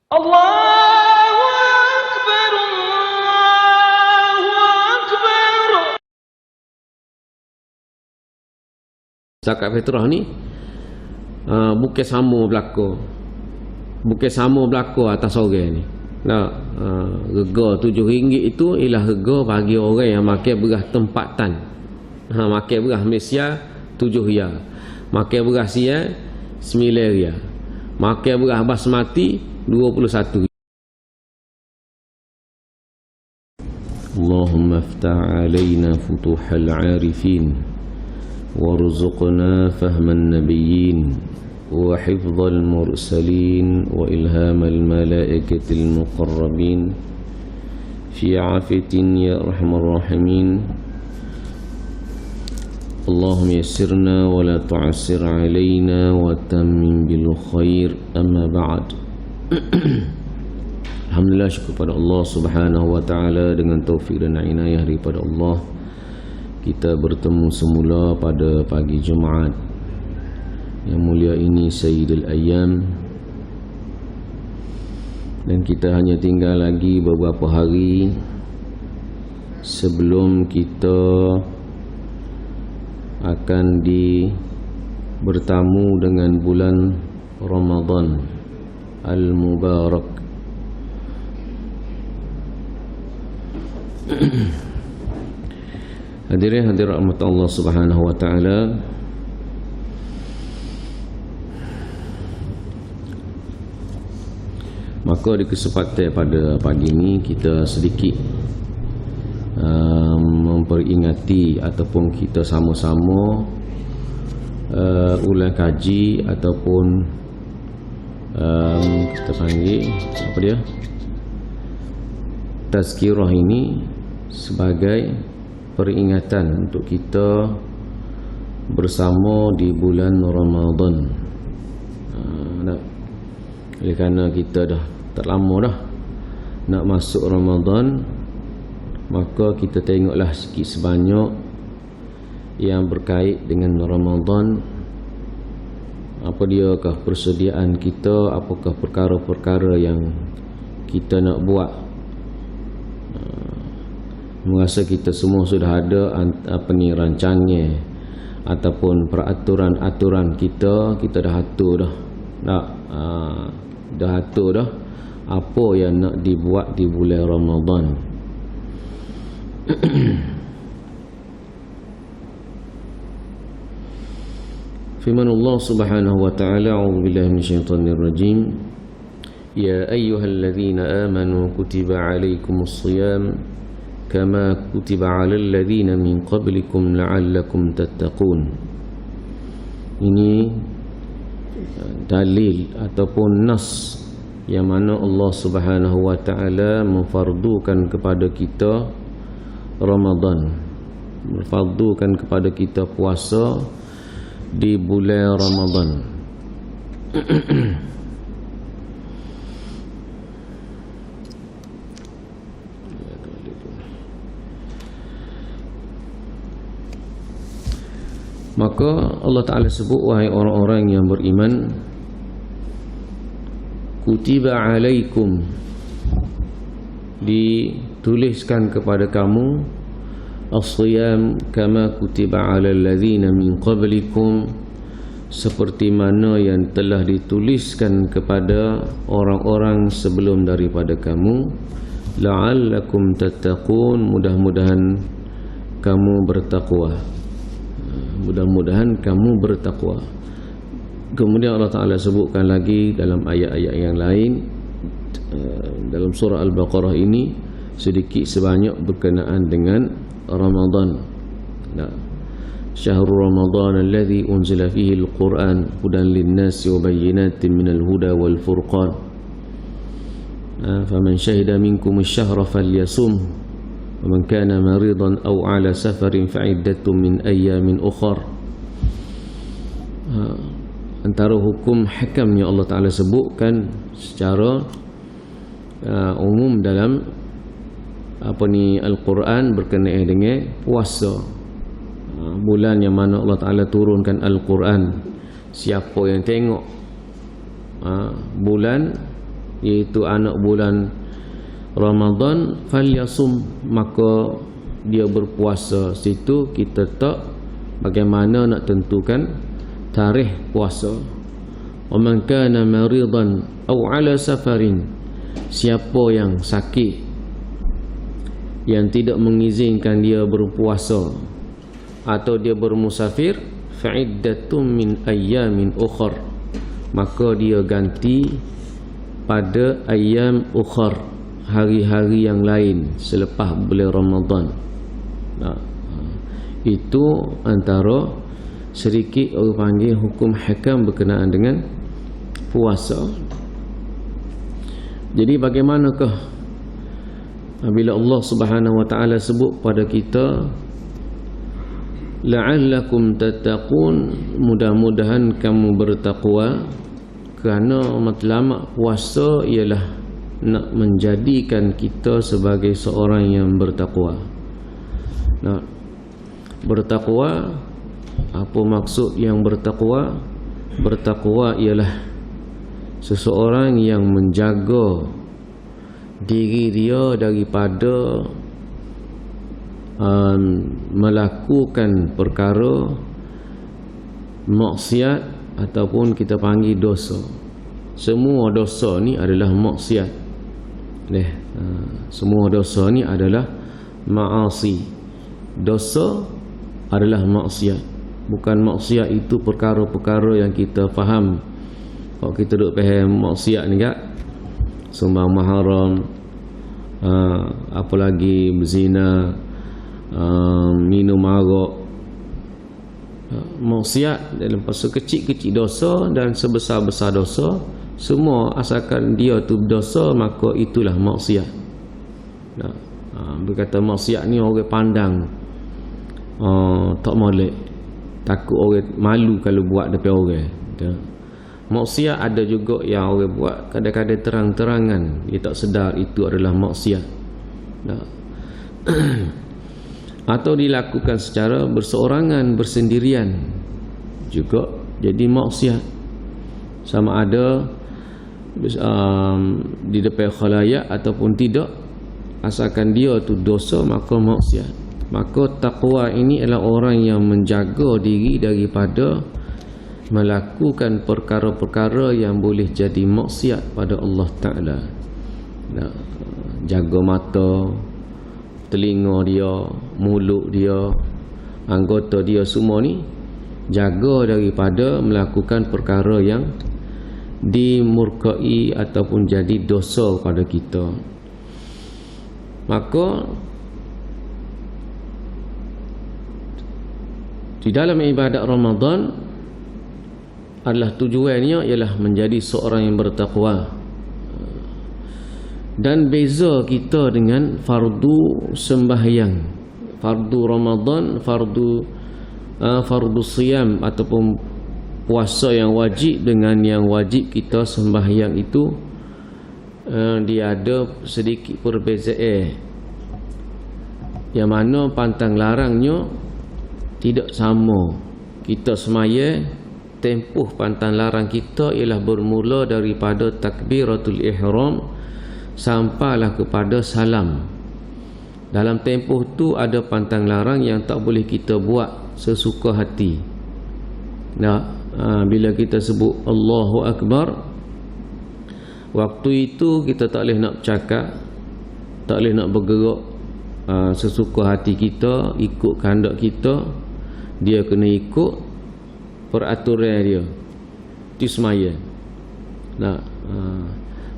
Allahu Akbar, Allahu Akbar. Zakat fitrah ni bukan sama berlaku. Bukan sama berlaku atas orang ni. Nah, rega RM7 itu ialah rega bagi orang yang makan beras tempatan. Makan beras Malaysia RM7. Makan beras siap RM9. Makan beras basmati RM21. Allahumma iftah alaina futuhal arifin warzuqna fahman nabiyyin wa hifdzal mursalin wa ilhamal malaikatil muqarrabin fi afiyatin ya arhamar rahimin. Allahumma yassirna wa la tu'assir alaina wa tammim bil khair. Amma ba'd. Alhamdulillah, syukur pada Allah Subhanahu wa taala, dengan taufik dan inayah daripada Allah kita bertemu semula pada pagi Jumaat yang mulia ini, Sayyidul Ayyam, dan kita hanya tinggal lagi beberapa hari sebelum kita akan bertamu dengan bulan Ramadan Al-Mubarak. Hadirin hadirat rahmat Allah Subhanahu wa taala, maka di kesempatan pada pagi ini kita sedikit memperingati ataupun kita sama-sama ulang kaji ataupun kita panggil apa dia, tazkirah ini sebagai peringatan untuk kita bersama di bulan Ramadan. Oleh kerana kita dah tak lama dah nak masuk Ramadan, maka kita tengoklah sikit sebanyak yang berkait dengan Ramadan. Apa diakah persediaan kita, apakah perkara-perkara yang kita nak buat. Merasa kita semua sudah ada rancangnya ataupun peraturan-aturan kita dah atur dah. Dah atur dah apa yang nak dibuat di bulan Ramadan. Firman Allah Subhanahu wa ta'ala, a'udzubillahi minasyaitonir rajim, ya ayyuhalladzina amanu kutiba 'alaikumus shiyam kama kutiba 'alal ladzina min qablikum la'allakum tattaqun. Ini dalil ataupun nas yang mana Allah Subhanahu wa ta'ala memfardukan kepada kita Ramadan, memfardukan kepada kita puasa di bulan Ramadan. Maka Allah Ta'ala sebut, wahai orang-orang yang beriman, kutiba alaikum, dituliskan kepada kamu, as-siyam kama kutiba alal ladzina min qablikum, seperti mana yang telah dituliskan kepada orang-orang sebelum daripada kamu, la'allakum tattaqun, mudah-mudahan kamu bertakwa. Mudah-mudahan kamu bertakwa. Kemudian Allah Ta'ala sebutkan lagi dalam ayat-ayat yang lain dalam surah Al-Baqarah ini sedikit sebanyak berkenaan dengan Ramadan. Syahrul Ramadan alladhi unzila fihi al-Quran hudan lin-nasi wa bayyinatin minal huda wal furqan. Faman syahida minkum asy-syahra falyasum ومن كان مريضا أو على سفر فعدة من أيام أخر. Antara hukum hakam yang Allah Ta'ala sebutkan secara umum dalam Al-Quran berkenaan dengan puasa. Bulan yang mana Allah Ta'ala turunkan Al-Quran, siapa yang tengok bulan iaitu anak bulan Ramadan, falyasum, maka dia berpuasa. Situ kita tak bagaimana nak tentukan tarikh puasa. Wa man kana maridan aw ala safarin, siapa yang sakit yang tidak mengizinkan dia berpuasa atau dia bermusafir, fa'iddatun min ayyamin ukhar, maka dia ganti pada ayyam ukhar, hari-hari yang lain selepas bulan Ramadan. Itu antara sedikit orang panggil hukum hakam berkenaan dengan puasa. Jadi bagaimanakah bila Allah Subhanahu wa taala sebut pada kita la'allakum tattaqun, mudah-mudahan kamu bertakwa, kerana matlamat puasa ialah nak menjadikan kita sebagai seorang yang bertakwa. Nah, bertakwa, apa maksud yang bertakwa? Bertakwa ialah seseorang yang menjaga diri dia daripada melakukan perkara maksiat ataupun kita panggil dosa. Semua dosa ni adalah maksiat. Semua dosa ni adalah ma'asi. Dosa adalah maksiat. Bukan maksiat itu perkara-perkara yang kita faham. Kalau kita duk faham maksiat ni tak, sumbang mahram, apalagi berzina, minum arak. Maksiat dalam pasal kecil-kecil dosa dan sebesar-besar dosa, semua asalkan dia tu dosa, maka itulah maksiat. Berkata maksiat ni orang pandang tak molek, takut orang malu kalau buat depan orang. Maksiat ada juga yang orang buat kadang-kadang terang-terangan, dia tak sedar itu adalah maksiat. Atau dilakukan secara berseorangan, bersendirian juga jadi maksiat. Sama ada di depan khalayak ataupun tidak, asalkan dia tu dosa maka maksiat. Maka takwa ini adalah orang yang menjaga diri daripada melakukan perkara-perkara yang boleh jadi maksiat pada Allah Ta'ala. Jaga mata, telinga dia, mulut dia, anggota dia, semua ni jaga daripada melakukan perkara yang dimurkai ataupun jadi dosa pada kita. Maka di dalam ibadat Ramadan adalah tujuannya ialah menjadi seorang yang bertakwa. Dan beza kita dengan fardu sembahyang, fardu Ramadan, fardu siyam ataupun puasa yang wajib dengan yang wajib kita sembahyang itu, dia ada sedikit perbezaan, yang mana pantang larangnya tidak sama. Kita semaya, tempoh pantang larang kita ialah bermula daripada takbiratul ihram sampailah kepada salam. Dalam tempoh tu ada pantang larang yang tak boleh kita buat sesuka hati. Bila kita sebut Allahu Akbar, waktu itu kita tak boleh nak bercakap, tak boleh nak bergerak sesuka hati kita, ikut kehendak kita. Dia kena ikut peraturan dia. Itu semaya.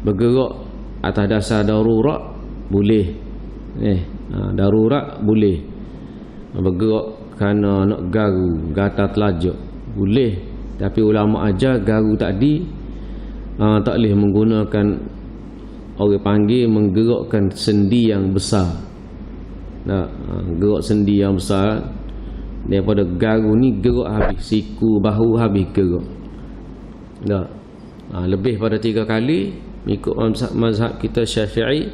Bergerak atas dasar darurat boleh. Darurat boleh. Bergerak kerana nak garu, gatal telajak boleh. Tapi ulama ajar garu tadi tak boleh menggunakan, orang panggil menggerakkan sendi yang besar. Gerak sendi yang besar, daripada garu ni gerak habis, siku bahu habis gerak. Lebih pada 3 kali ikut mazhab kita Syafi'i,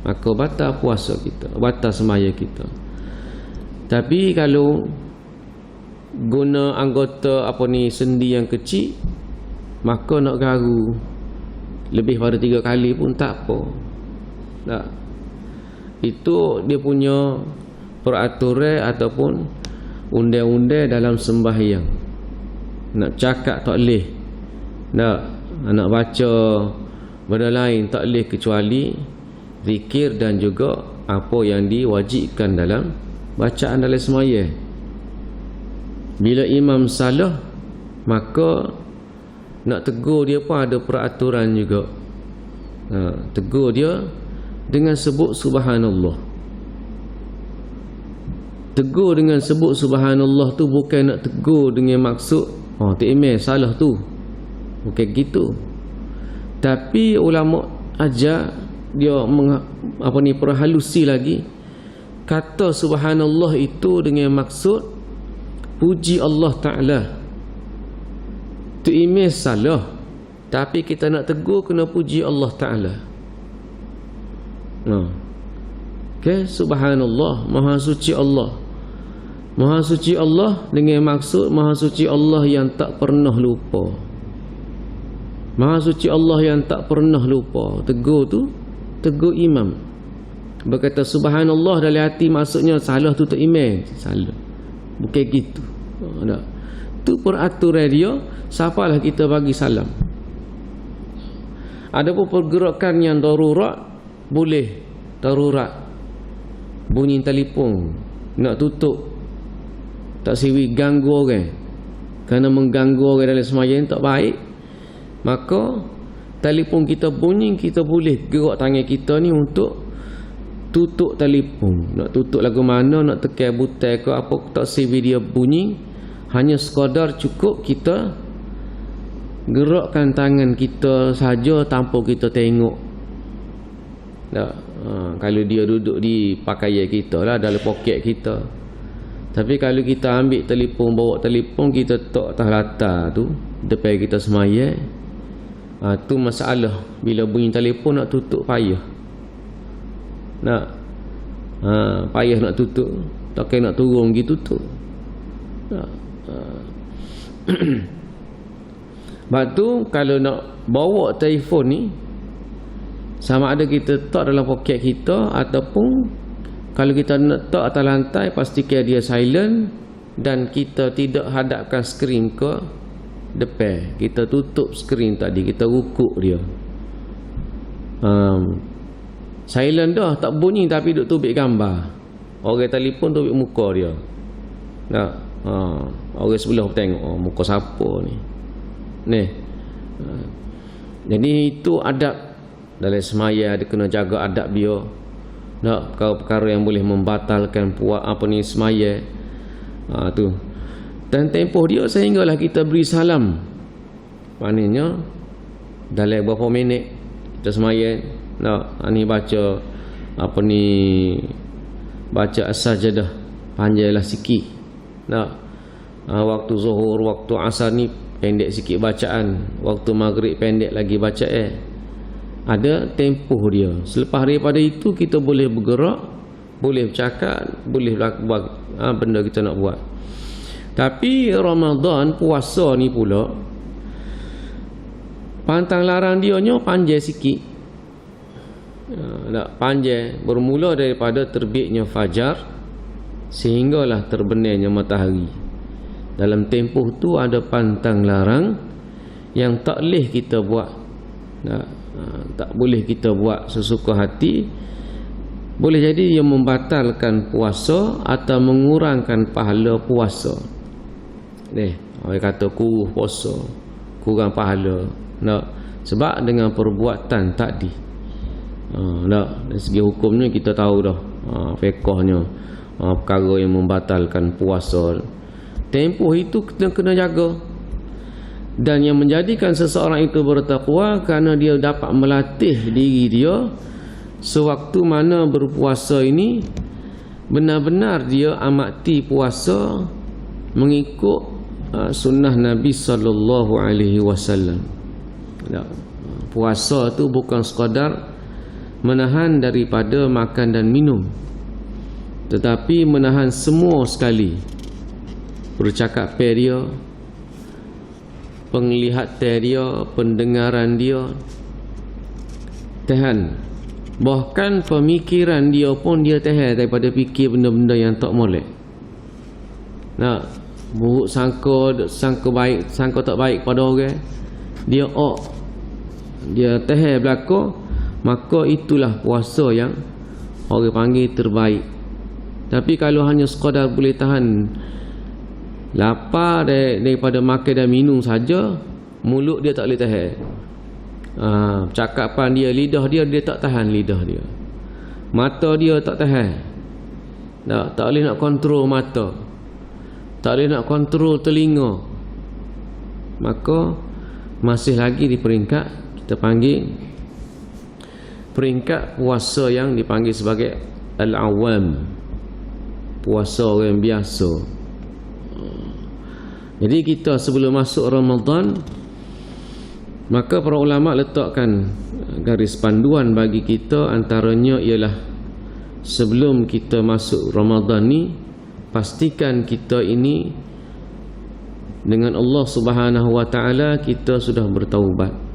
maka batal puasa kita, batal semaya kita. Tapi kalau guna anggota sendi yang kecil, maka nak garu lebih pada 3 kali pun tak apa. Tak. Itu dia punya peraturan ataupun undang-undang dalam sembahyang. Nak cakap tak boleh, nak baca benda lain tak boleh kecuali zikir dan juga apa yang diwajibkan dalam bacaan dalam sembahyang. Bila imam salah, maka nak tegur dia pun ada peraturan juga. Tegur dia dengan sebut subhanallah. Tegur dengan sebut subhanallah tu bukan nak tegur dengan maksud tak imam salah tu, bukan gitu. Tapi ulama ajar dia perhalusi lagi, kata subhanallah itu dengan maksud puji Allah Ta'ala. Tu imam salah, tapi kita nak tegur kena puji Allah Ta'ala. Okay, subhanallah, maha suci Allah. Maha suci Allah dengan maksud maha suci Allah yang tak pernah lupa. Maha suci Allah yang tak pernah lupa. Tegur tu, tegur imam. Berkata subhanallah dalam hati, maksudnya salah tu tak imam, salah. Bukan gitu. Tak. Tu peraturan dia, siapalah kita bagi salam. Ada pun pergerakan yang darurat, boleh darurat. Bunyi telefon nak tutup, tak siwi ganggu orang, kerana mengganggu orang dalam sembahyang tak baik, maka telefon kita bunyi, kita boleh gerak tangan kita ni untuk tutup telefon. Nak tutup lagu mana, nak tekan butang ke apa, tak siwi dia bunyi, hanya sekadar cukup kita gerakkan tangan kita saja tanpa kita tengok. Kalau dia duduk di pakaian kita lah, dalam poket kita. Tapi kalau kita ambil telefon, bawa telefon kita tok atas latar tu depan kita sembahyang, tu masalah. Bila bunyi telefon nak tutup payah. Payah nak tutup, tak kena nak turun gitu tutup. Sebab tu kalau nak bawa telefon ni, sama ada kita tak dalam poket kita, ataupun kalau kita nak tak atas lantai, pastikan dia silent dan kita tidak hadapkan skrin ke depan. Kita tutup skrin tadi, kita rukuk dia. Silent dah, tak bunyi tapi duk tubik gambar. Orang telefon tubik muka dia. Orang sebelah tengok, muka siapa ni. Jadi itu adab dalam semaya, dia kena jaga adab dia. Perkara yang boleh membatalkan semaya. Tu. Dan tempoh dia sehinggalah kita beri salam. Maknanya dalam berapa minit kita semaya, ni baca baca as-sajadah, panjanglah sikit. Waktu zuhur, waktu asar ni pendek sikit bacaan, waktu maghrib pendek lagi bacaan. Ada tempoh dia. Selepas daripada itu kita boleh bergerak, boleh bercakap, boleh buat benda kita nak buat. Tapi Ramadan, puasa ni pula, pantang larang dia nya panjang sikit. Panjang, bermula daripada terbitnya fajar sehinggalah terbenamnya matahari. Dalam tempoh tu ada pantang larang yang tak boleh kita buat. Tak boleh kita buat sesuka hati. Boleh jadi ia membatalkan puasa atau mengurangkan pahala puasa. Orang kata kurang puasa, kurang pahala. Sebab dengan perbuatan tadi. Dari segi hukumnya kita tahu dah, fiqahnya, perkara yang membatalkan puasa, tempoh itu kita kena jaga. Dan yang menjadikan seseorang itu bertakwa kerana dia dapat melatih diri dia sewaktu mana berpuasa ini, benar-benar dia amati puasa mengikut sunnah Nabi sallallahu alaihi wasallam. Puasa tu bukan sekadar menahan daripada makan dan minum, tetapi menahan semua sekali. Percakapan dia, penglihatan dia, pendengaran dia, tahan. Bahkan pemikiran dia pun dia tahan daripada fikir benda-benda yang tak molek. Nak buruk sangka baik, sangka tak baik pada orang, dia tahan belaka, maka itulah puasa yang orang panggil terbaik. Tapi kalau hanya sekadar boleh tahan lapar daripada makan dan minum saja, mulut dia tak boleh tahan. Cakapan dia, lidah dia tak tahan lidah dia. Mata dia tak tahan. Tak boleh nak kontrol mata. Tak boleh nak kontrol telinga. Maka masih lagi di peringkat kita panggil peringkat puasa yang dipanggil sebagai al-awam, puasa orang biasa. Jadi kita sebelum masuk Ramadan, maka para ulama letakkan garis panduan bagi kita, antaranya ialah sebelum kita masuk Ramadan ni, pastikan kita ini dengan Allah Subhanahu wa taala kita sudah bertaubat.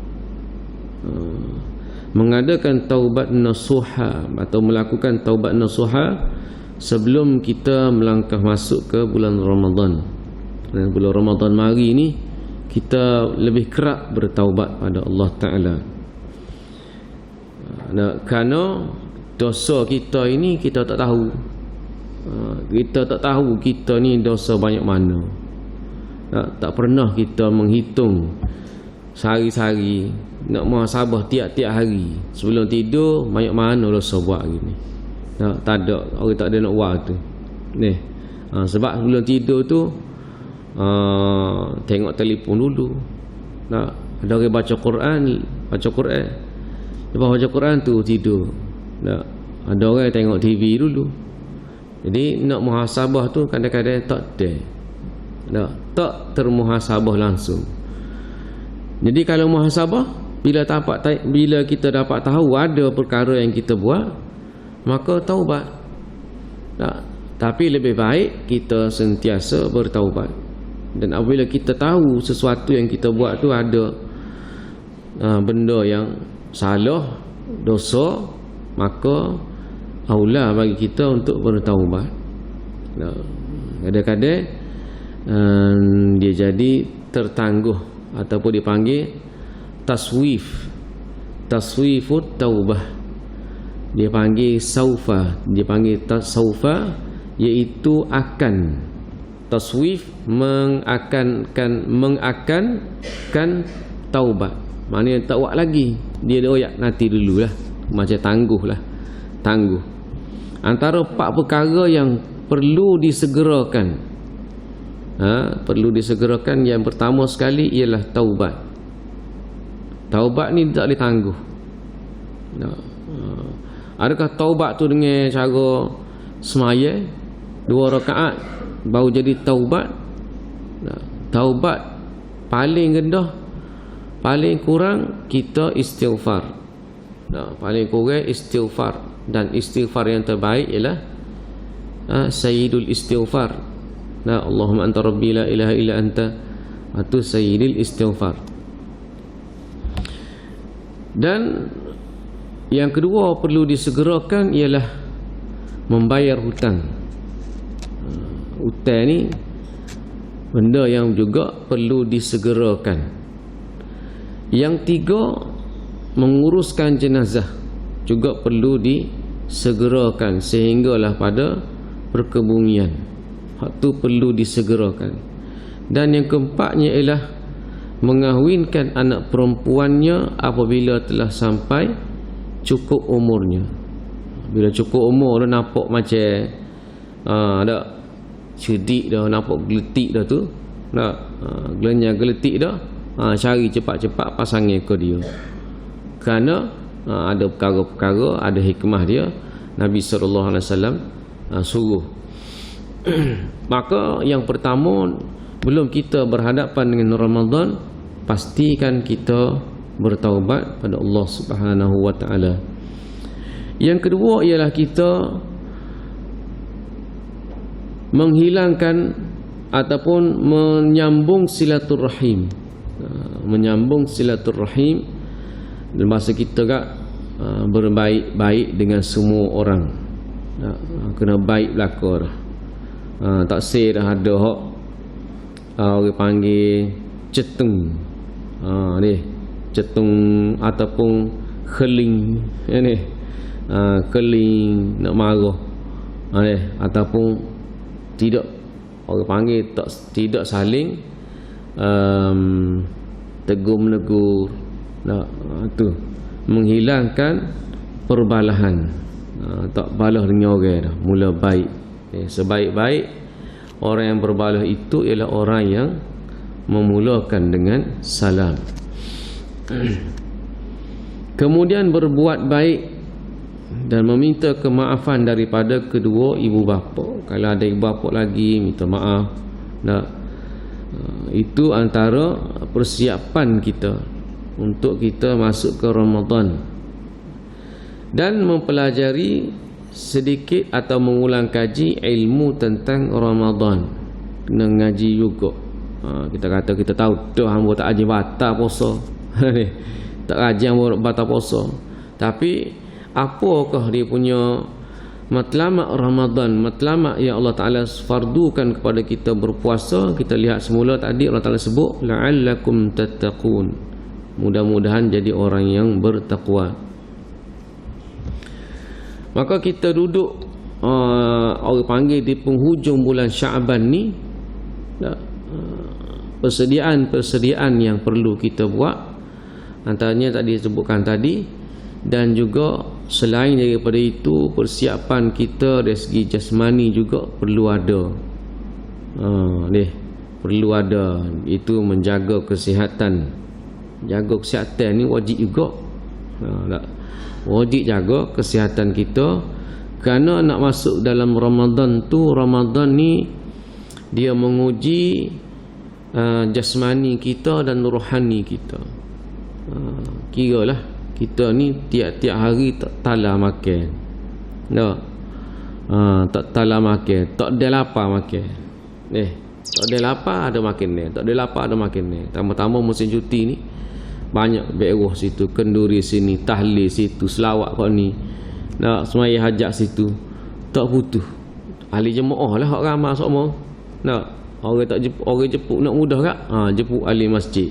Mengadakan taubat nasuha atau melakukan taubat nasuha sebelum kita melangkah masuk ke bulan Ramadan. Dan bulan Ramadan mari ni kita lebih kerap bertaubat pada Allah Ta'ala. Kerana dosa kita ini kita tak tahu. Kita tak tahu kita ni dosa banyak mana. Tak pernah kita menghitung sehari-hari, nak muhasabah tiap-tiap hari. Sebelum tidur banyak mana dosa buat hari ni. Tak ada, orang tak ada nak buat tu. Sebab sebelum tidur tu tengok telefon dulu. Ada orang baca Quran. Lepas baca Quran tu tidur. Ada orang tengok TV dulu. Jadi nak muhasabah tu kadang-kadang tak termuhasabah langsung. Jadi kalau muhasabah, bila kita dapat tahu ada perkara yang kita buat, maka taubat. Tapi lebih baik kita sentiasa bertaubat. Dan apabila kita tahu sesuatu yang kita buat tu ada benda yang salah, dosa, maka aula bagi kita untuk bertaubat. Kadang-kadang dia jadi tertangguh ataupun dipanggil taswifut taubah. Dia panggil saufa, saufa, iaitu akan. Taswif mengakankan taubat. Maknanya tak buat lagi. Dia doyak nanti dululah. Macam tangguh. Antara 4 perkara yang perlu disegerakan. Perlu disegerakan, yang pertama sekali ialah taubat. Taubat ni tak boleh tangguh. Adakah taubat tu dengan cara semaya 2 rakaat baru jadi taubat? Taubat paling rendah, paling kurang kita istighfar. Paling kurang istighfar. Dan istighfar yang terbaik ialah sayyidul istighfar. Allahumma anta rabbi la ilaha illa anta, itu sayyidul istighfar. Dan yang kedua perlu disegerakan ialah membayar hutang. Hutang ni benda yang juga perlu disegerakan. Yang 3, menguruskan jenazah juga perlu disegerakan sehinggalah pada perkebumian. Hak tu perlu disegerakan. Dan yang keempatnya ialah mengahwinkan anak perempuannya apabila telah sampai cukup umurnya. Bila cukup umur dah nampak macam ada cerdik dah, nampak geletik dah tu, geletik dah, cari cepat-cepat pasangan ke dia. Kerana ada perkara-perkara, ada hikmah dia. Nabi SAW suruh. Maka yang pertama, belum kita berhadapan dengan Ramadan, pastikan kita bertaubat pada Allah Subhanahu wa taala. Yang kedua ialah kita menghilangkan ataupun menyambung silaturahim. Menyambung silaturahim dalam bahasa kita berbaik-baik dengan semua orang. Kena baik belaka dah. Tak say dah ada hak orang panggil cetung. Ni cetung ataupun keling ni. Keling nak marah. Ni ataupun tidak, orang panggil tidak saling tegur menegur. Tu menghilangkan perbalahan. Tak balah dengan orang dah, mula baik. Sebaik-baik orang yang berbalah itu ialah orang yang memulakan dengan salam. Kemudian berbuat baik dan meminta kemaafan daripada kedua ibu bapa. Kalau ada ibu bapa lagi, minta maaf. Itu antara persiapan kita untuk kita masuk ke Ramadan. Dan mempelajari sedikit atau mengulang kaji ilmu tentang Ramadan. Kena ngaji juga. Kita kata kita tahu dah hamba tak aji batal puasa. Tak aji hamba batal puasa. Tapi apakah dia punya matlamat Ramadan, matlamat yang Allah Ta'ala fardukan kepada kita berpuasa? Kita lihat semula tadi Allah Ta'ala sebut la'allakum tattaqun, mudah-mudahan jadi orang yang bertakwa. Maka kita duduk orang panggil di penghujung bulan Syaban ni, persediaan yang perlu kita buat, antaranya tadi disebutkan tadi, dan juga selain daripada itu persiapan kita dari segi jasmani juga perlu ada. Perlu ada, itu menjaga kesihatan. Jaga kesihatan ni wajib juga. Wajib jaga kesihatan kita, kerana nak masuk dalam Ramadan tu, Ramadan ni dia menguji jasmani kita dan rohani kita. Kiralah kita ni tiap-tiap hari tak tala makan. Tak tala makan, tak ada lapar makan. Tak ada lapar ada makan ni, tak ada lapar ada makan ni. Tambah-tambah musim cuti ni banyak beruh situ, kenduri sini, tahlil situ, selawat kat ni, nak semaya hajat situ, tak putus. Ahli jemaah lah hak ramai semua. Orang tak jemput, orang jemput nak mudah tak? Jemput ahli masjid.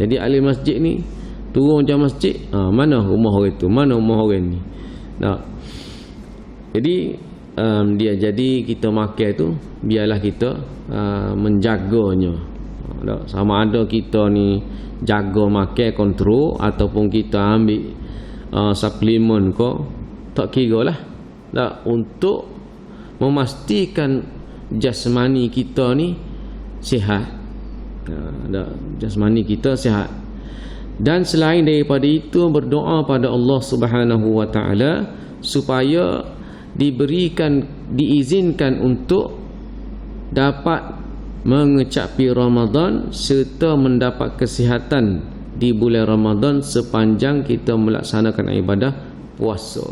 Jadi ahli masjid ni turun jam masjid, mana rumah orang tu, mana rumah orang ni. Jadi dia jadi kita makan tu biarlah kita menjaganya. Sama ada kita ni jaga makan kontrol ataupun kita ambil suplemen ko, tak kira lah. Untuk memastikan jasmani kita ni sihat. Jasmani kita sihat. Dan selain daripada itu berdoa pada Allah Subhanahu wa taala supaya diizinkan untuk dapat mengecapi Ramadan serta mendapat kesihatan di bulan Ramadan sepanjang kita melaksanakan ibadah puasa.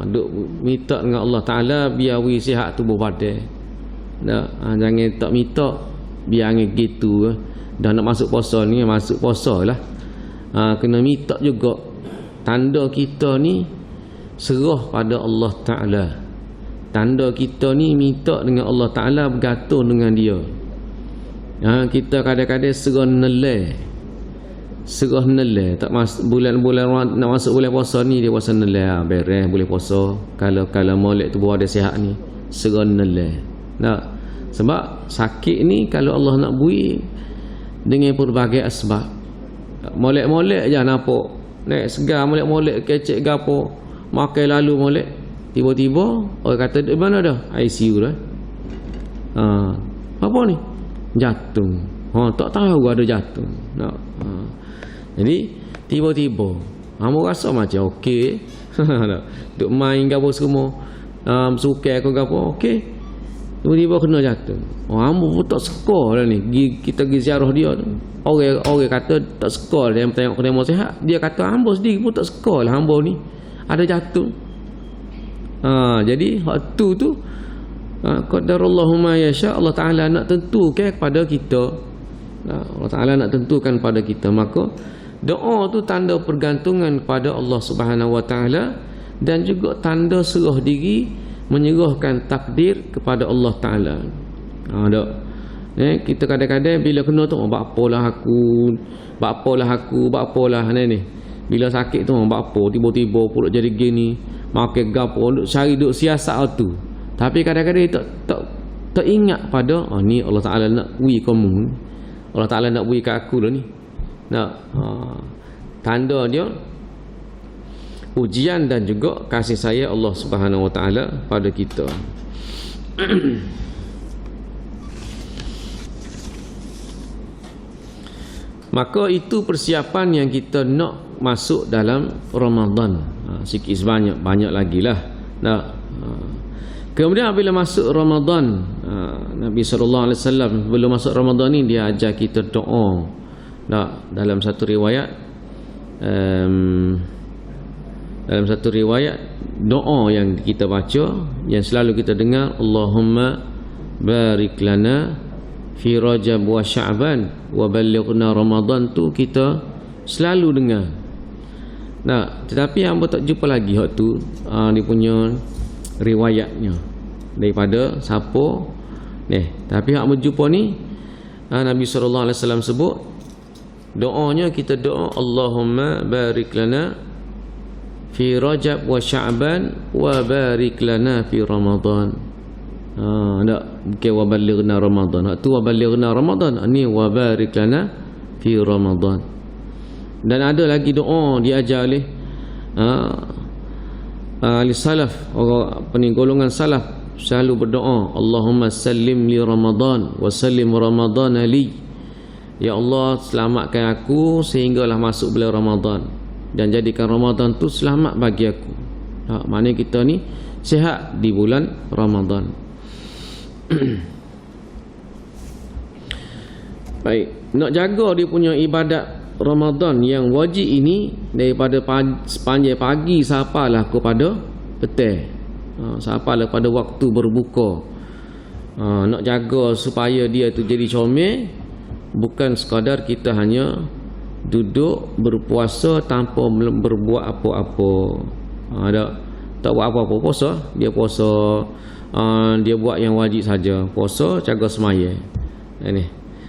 Duk minta dengan Allah Ta'ala biar we sihat tubuh badan. Jangan tak minta biar gitu. Dah nak masuk puasa ni, masuk puasa lah. Kena minta juga tanda kita ni serah pada Allah Ta'ala. Tanda kita ni minta dengan Allah Ta'ala, bergantung dengan dia. Kita kadang-kadang serah nelai tak bulan nak masuk bulan puasa ni, dia puasa nelai beres boleh puasa. Kalau molek tubuh ada sihat ni serah nelai. Sebab sakit ni kalau Allah nak bui dengan pelbagai asbab. Molek-molek je nampak naik segar, molek-molek kecek gapo, makan lalu molek, tiba-tiba orang kata di mana dah? ICU dah. Apa ni? Jatuh. Tak tahu ada jatuh. Jadi tiba-tiba hamba rasa macam okey. Duk main gapo semua. Suka aku gapo okey. Tiba-tiba kena jatuh. Hamba pun tak suka dah ni. Kita pergi ziarah dia tu. Orang kata tak suka dia tengok kena sihat. Dia kata hamba sendiri pun tak suka lah hamba ni ada jatuh. Jadi waktu tu qadarallahu ma yasha, Allah Ta'ala nak tentukan kepada kita. Allah Ta'ala nak tentukan pada kita. Maka Doa tu tanda pergantungan kepada Allah Subhanahu Wa Taala dan juga tanda serah diri, menyerahkan takdir kepada Allah Taala. Kita kadang-kadang bila kena tu, buat apalah aku ni. Bila sakit tu, buat apa tiba-tiba pula jadi gini, makan gapo, cari duk siasat tu. Tapi kadang-kadang tak ingat pada ni Allah Taala nak beri kamu, Allah Taala nak beri kat aku dah ni. Tanda dia ujian dan juga kasih sayang Allah Subhanahu Wa Taala pada kita. Maka itu persiapan yang kita nak masuk dalam Ramadan. Sikit sebanyak, banyak lagi lah. Kemudian bila masuk Ramadan, Nabi SAW sebelum masuk Ramadan ni dia ajar kita doa. Dalam satu riwayat, doa yang kita baca, yang selalu kita dengar, Allahumma barik lana fi Rajab wa Sya'ban wa ballighna Ramadan, tu kita selalu dengar. Tetapi hamba tak jumpa lagi hak tu, dia punya riwayatnya daripada siapa ni. Tapi hak berjumpa ni, Nabi SAW sebut doanya, kita doa Allahumma barik lana fi Rajab wa Sya'ban wa barik lana fi Ramadan. Bukan wa balighna Ramadan. Tu wa balighna Ramadan, ni wa barik lana fi Ramadan. Dan ada lagi doa diajar oleh ahli salaf, orang golongan salaf selalu berdoa, Allahumma sallim li Ramadan wa sallim Ramadan li. Ya Allah, selamatkan aku sehinggalah masuk bulan Ramadan, dan jadikan Ramadan tu selamat bagi aku. Maknanya kita ni sihat di bulan Ramadan. Baik, nak jaga dia punya ibadat Ramadan yang wajib ini daripada sepanjang pagi sampailah kepada petang, sampailah pada waktu berbuka. Nak jaga supaya dia tu jadi comel, bukan sekadar kita hanya duduk berpuasa tanpa berbuat apa-apa. Tak buat apa-apa puasa, dia puasa, dia buat yang wajib saja, puasa, jaga sembahyang.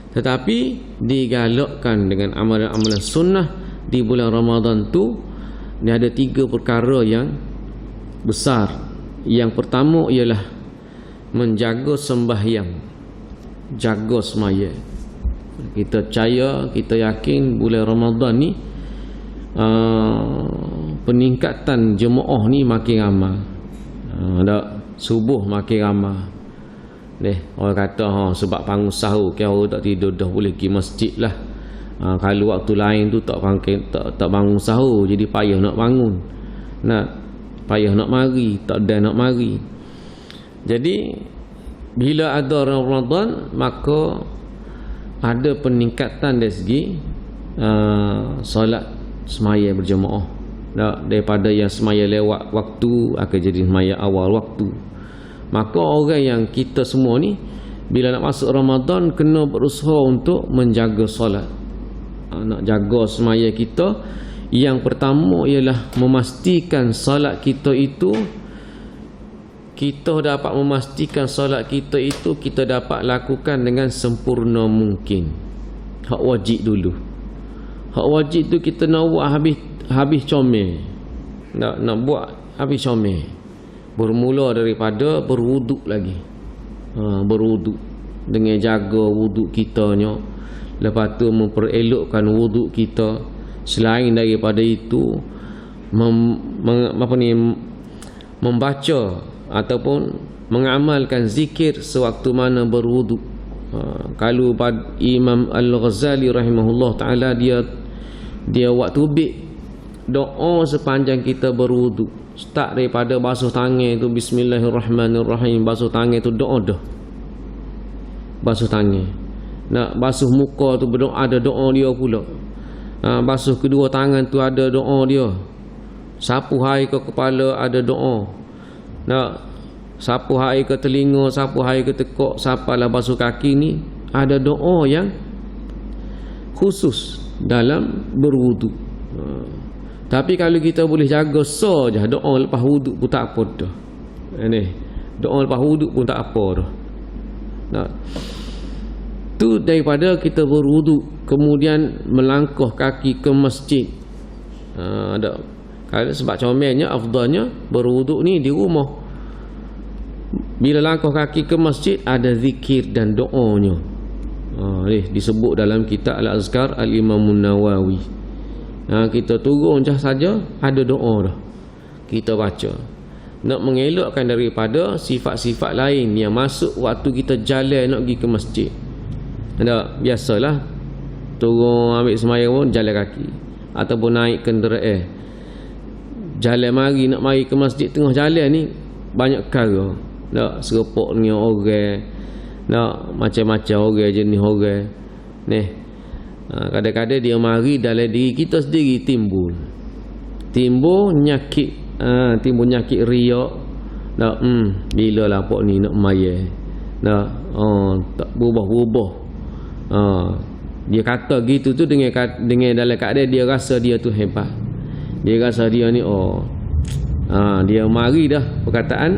Tetapi digalakkan dengan amalan-amalan sunnah di bulan Ramadan tu. Ni ada 3 perkara yang besar. Yang pertama ialah menjaga sembahyang, jaga sembahyang. Kita percaya, kita yakin bulan Ramadan ni peningkatan jemaah ni makin ramai. Subuh makin ramai. Orang kata sebab bangun sahur kan orang tak tidur dah boleh pergi masjid lah. Kalau waktu lain tu tak bangun sahur, jadi payah nak bangun, payah nak mari, tak ada nak mari. Jadi bila ada Ramadan, maka ada peningkatan dari segi solat semaya berjemaah. Daripada yang semaya lewat waktu akan jadi semaya awal waktu. Maka orang yang kita semua ni bila nak masuk Ramadan kena berusaha untuk menjaga solat. Nak jaga semaya kita, yang pertama ialah memastikan solat kita itu, kita dapat memastikan solat kita itu kita dapat lakukan dengan sempurna mungkin. Hak wajib dulu. Hak wajib tu kita nak buat habis comel. Nak buat habis comel. Bermula daripada berwuduk lagi. Berwuduk dengan jaga wuduk kitanya. Lepas tu memperelokkan wuduk kita. Selain daripada itu membaca ataupun mengamalkan zikir sewaktu mana berwuduk. Kalau Imam Al-Ghazali rahimahullah ta'ala dia waktu bik doa sepanjang kita berwuduk. Start daripada basuh tangan tu bismillahirrahmanirrahim, basuh tangan tu doa dah. Basuh tangan. Nak basuh muka tu berdoa, ada doa dia pula. Basuh kedua tangan tu ada doa dia. Sapu air ke kepala ada doa. Nak sapu air ke telinga, sapu air ke tekuk, sapalah basuh kaki ni ada doa yang khusus. dalam berwuduk. Tapi kalau kita boleh jaga saja doa lepas wuduk pun tak apa dah. Ini doa lepas wuduk pun tak apa dah. Nah, tu daripada kita berwuduk kemudian melangkah kaki ke masjid. Ada kalau sebab comelnya afdalnya berwuduk ni di rumah. Bila langkah kaki ke masjid ada zikir dan doanya. Disebut dalam kitab Al-Azkar Al-Imam Nawawi. Kita turun saja ada doa dah. Kita baca. Nak mengelakkan daripada sifat-sifat lain yang masuk waktu kita jalan nak pergi ke masjid. Ada biasalah turun ambil sembahyang pun jalan kaki ataupun naik kenderaan. Jalan mari nak mari ke masjid tengah jalan ni banyak perkara. Nak serupuk dengan orang, nak macam-macam orang jenis orang. Ni kadang-kadang dia mari dalam diri kita sendiri timbul nyakit. Timbul nyakit riak. Nak bila lah pok ni nak mayar. Nak tak berubah-ubah. Dia kata gitu tu dengan dalam keadaan dia rasa dia tu hebat. Dia rasa dia ni dia mari dah perkataan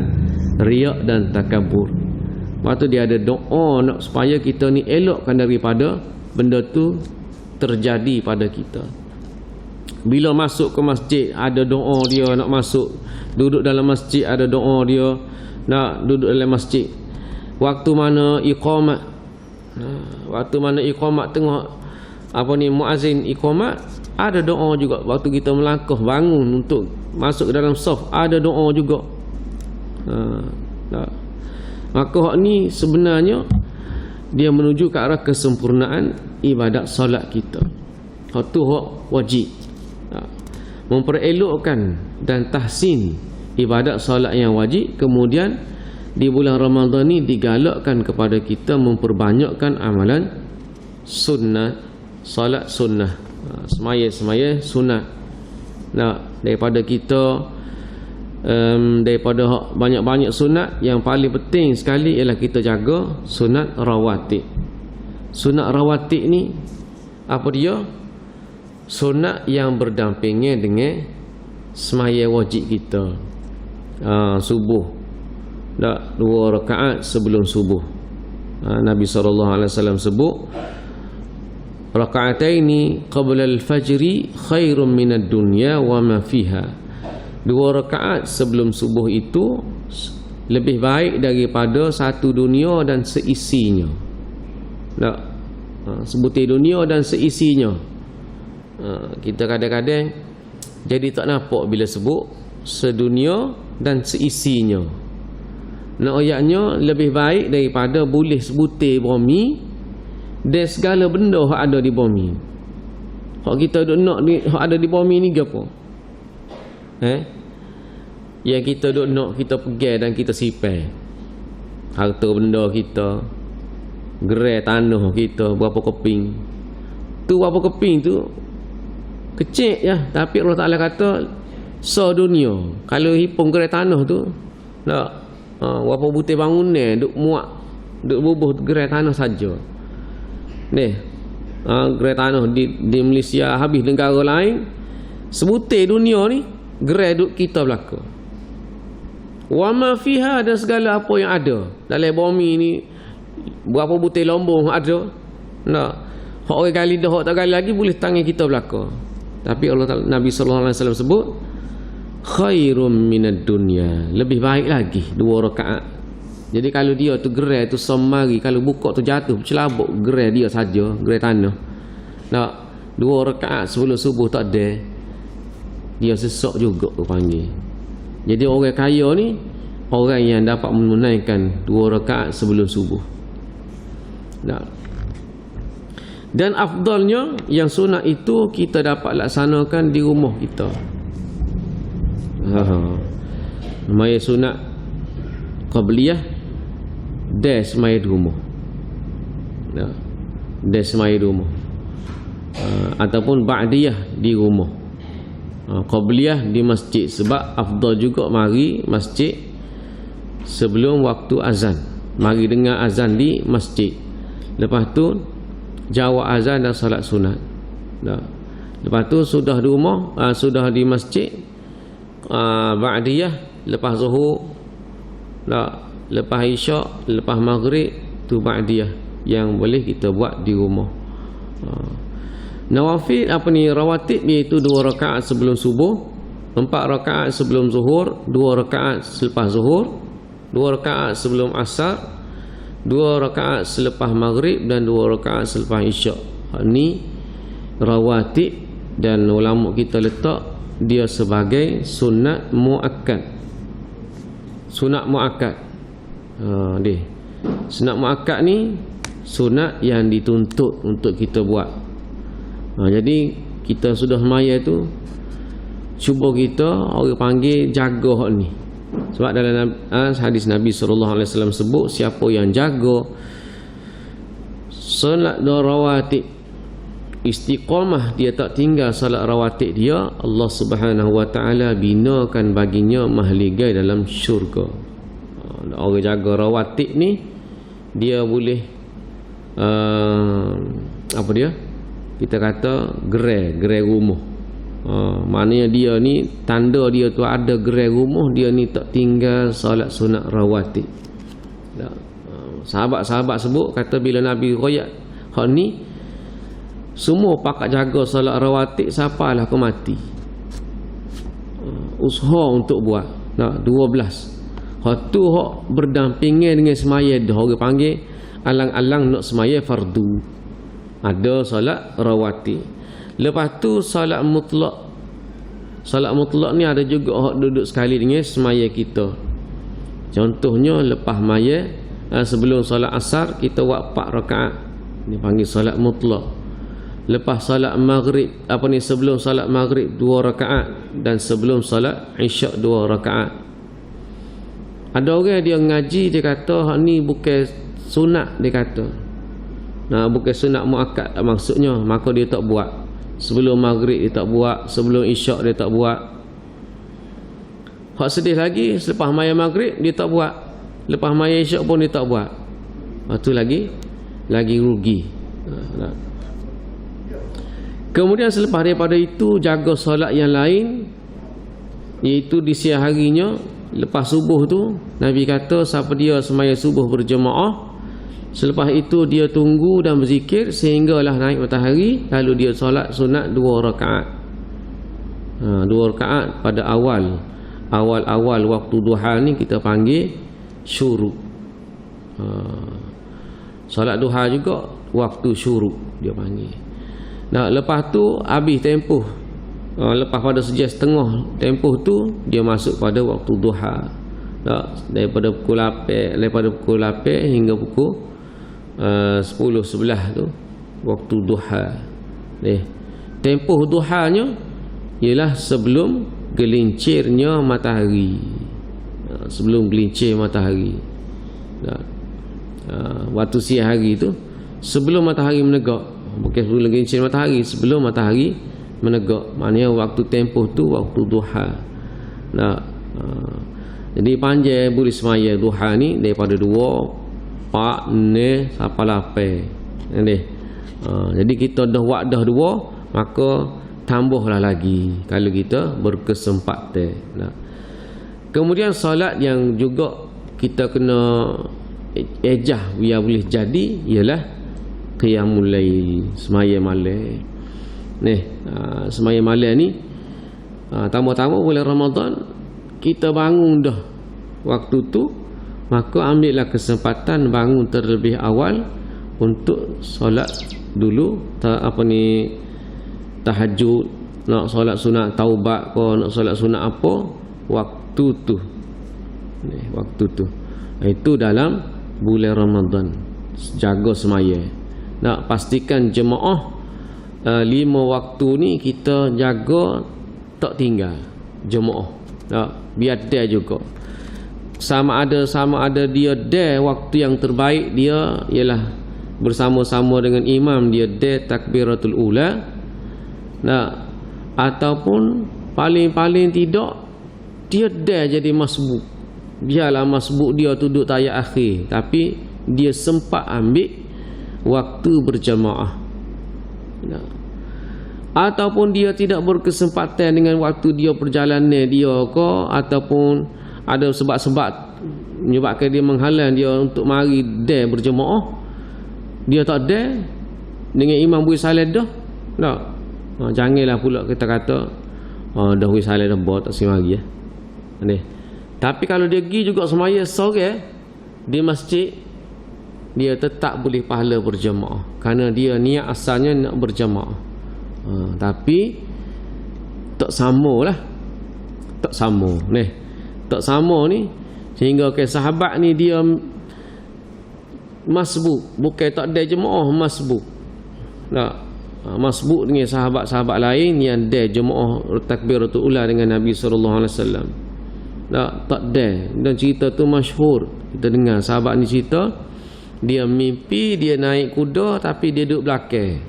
riak dan takabur. Lepas tu dia ada doa nak supaya kita ni elokkan daripada benda tu terjadi pada kita. Bila masuk ke masjid ada doa dia nak masuk, duduk dalam masjid ada doa dia nak duduk dalam masjid. Waktu mana iqamat, tengah muazzin iqamat ada doa juga. Waktu kita melangkah bangun untuk masuk ke dalam saf ada doa juga. Maka hak ni sebenarnya dia menuju ke arah kesempurnaan ibadat solat kita. Hak tu hak wajib. Memperelokkan dan tahsin ibadat solat yang wajib. Kemudian di bulan Ramadan ni digalakkan kepada kita memperbanyakkan amalan sunnah, solat sunnah, semaya sunat. Daripada kita daripada banyak-banyak sunat, yang paling penting sekali ialah kita jaga sunat rawatib. Sunat rawatib ni apa dia? Sunat yang berdampingan dengan semaya wajib kita. Subuh, 2 rakaat sebelum subuh. Nabi SAW sebut raka'ataini qabla al-fajri khairum minad dunya wa ma fiha. 2 rakaat sebelum subuh itu lebih baik daripada satu dunia dan seisinya. Sebutir dunia dan seisinya. Kita kadang-kadang jadi tak nampak bila sebut sedunia dan seisinya. Ayatnya lebih baik daripada boleh sebutir bumi dan segala benda yang ada di bumi. Hak kita duk nak ni, hak ada di bumi ni ke apa? Yang kita duk nak kita pegang dan kita sipai. Harta benda kita, gerai tanah kita berapa keping. Tu berapa keping tu kecil ya, tapi Allah Taala kata sedunia. Kalau hitung gerai tanah tu berapa butir bangunan duk muat, duk bubuh gerai tanah saja. Gerai tanah di Malaysia habis negara lain, sebutir dunia ni gerai duk kita belaka. Wa ma fiha, dan segala apa yang ada dalam bumi ni, berapa butir lombong ada. Hak orang gali dah, hak tak gali lagi boleh tangan kita belaka. Tapi Allah Taala, Nabi sallallahu alaihi wasallam sebut khairum minad dunya, lebih baik lagi 2 rakaat. Jadi kalau dia tu gerai tu semari, kalau buka tu jatuh celabuk gerai dia saja, gerai tanah. 2 rakaat sebelum subuh tak ada, dia sesak juga tu panggil. Jadi orang kaya ni orang yang dapat menunaikan 2 rakaat sebelum subuh. Dan afdalnya yang sunat itu kita dapat laksanakan di rumah kita. Maya sunat qabliyah dia semaya di rumah. Dia semaya di rumah. Ataupun ba'diyah di rumah. Qabliyah di masjid, sebab afdal juga mari masjid sebelum waktu azan. Mari dengar azan di masjid. Lepas tu jawab azan dan salat sunat. Lepas tu sudah di rumah, sudah di masjid, ba'diyah lepas zuhur, lepas isyak, lepas maghrib, tu ba'diyah yang boleh kita buat di rumah. Nawafil rawatib, iaitu 2 rakaat sebelum subuh, 4 rakaat sebelum zuhur, 2 rakaat selepas zuhur, 2 rakaat sebelum asar, 2 rakaat selepas maghrib dan 2 rakaat selepas isyak. Ni rawatib, dan ulama kita letak dia sebagai sunat muakkad. Sunat muakkad. Sunat muakkad ni sunat yang dituntut untuk kita buat. Jadi kita sudah semaya tu, cuba kita orang panggil jaga hak ni. Sebab dalam hadis Nabi SAW sebut, siapa yang jaga solat 2 rawatib, istiqamah, dia tak tinggal salat rawatib dia, Allah Subhanahu wa taala binakan baginya mahligai dalam syurga. Orang jaga rawatib ni dia boleh kita kata gerai rumah. Maknanya dia ni tanda dia tu ada gerai rumah, dia ni tak tinggal salat sunat rawatib. Sahabat-sahabat sebut, kata bila Nabi royak hak ni, semua pakat jaga salat rawatib sampailah ke mati. Usaha untuk buat 12. Hak tu hak berdampingan dengan semaya dah, orang panggil alang-alang nak semaya fardu. Ada salat rawatib. Lepas tu salat mutlak. Salat mutlak ni ada juga hak duduk sekali dengan semaya kita. Contohnya lepas maya, sebelum salat asar kita buat 4 rakaat. Ni panggil salat mutlak. Lepas salat maghrib, sebelum salat maghrib 2 rakaat, dan sebelum salat isyak 2 rakaat. Ada orang dia ngaji, dia kata hak ni bukan sunat, dia kata. Bukan sunat muakkad maksudnya, maka dia tak buat. Sebelum maghrib dia tak buat, sebelum isyak dia tak buat. Hak sedih lagi, selepas maya maghrib dia tak buat, lepas maya isyak pun dia tak buat. Itu lagi rugi. Kemudian selepas daripada itu, jaga solat yang lain, iaitu di siang harinya. Lepas subuh tu, Nabi kata siapa dia semaya subuh berjemaah, selepas itu dia tunggu dan berzikir sehinggalah naik matahari, lalu dia solat sunat 2 rakaat. 2 rakaat pada awal waktu duha ni kita panggil syuruk. Solat duha juga waktu syuruk dia panggil. Lepas tu habis tempoh, lepas pada sejam setengah tempoh tu dia masuk pada waktu duha. Daripada pukul 8 hingga pukul 10-11 tu waktu duha. Tempoh duhanya ialah sebelum gelincirnya matahari. Sebelum gelincir matahari. Waktu siang hari tu sebelum matahari menegak. Bukan sebelum gelincir matahari, sebelum matahari menegak. Maknanya waktu tempoh tu waktu duha. Jadi panjang boleh semaya duha ni daripada 2, 4, 6 sampai 8. Jadi kita dah buat dah 2, maka tambahlah lagi kalau kita berkesempatan. Kemudian solat yang juga kita kena ejah biar boleh jadi ialah qiyamul lail, semaya malam. Semaya malam ni tambah-tambah bulan Ramadan kita bangun dah waktu tu, maka ambillah kesempatan bangun terlebih awal untuk solat dulu. Tahajud, nak solat sunat taubat ke, nak solat sunat apa, waktu tu. Waktu tu itu dalam bulan Ramadan. Jaga semaya. Nak pastikan jemaah 5 waktu ni kita jaga tak tinggal jemaah. Biar dia juga sama ada dia dia waktu yang terbaik dia ialah bersama-sama dengan imam dia takbiratul ula. Ataupun paling tidak dia jadi masbuk. Biarlah masbuk dia duduk tayat akhir, tapi dia sempat ambil waktu berjamaah. ataupun dia tidak berkesempatan dengan waktu dia perjalanan dia ke, ataupun ada sebab-sebab menyebabkan dia menghalang dia untuk mari dia berjemaah, dia tak ada dengan imam bui salat dah. Tak. Janganlah pula kita kata dah bui salat dah tak semari ya. Tapi kalau dia pergi juga semaya sore di masjid, dia tetap boleh pahala berjemaah kerana dia niat asalnya nak berjemaah. Tapi tak sama lah, tak sama ni, tak sama ni sehingga ke sahabat ni dia masbuk, bukan tak ada jemaah, masbuk. Tak, masbuk dengan sahabat-sahabat lain yang ada jemaah takbiratul ula dengan Nabi sallallahu alaihi wasallam. Tak ada. Dan cerita tu masyhur, kita dengar sahabat ni cerita, dia mimpi dia naik kuda tapi dia duduk belakang.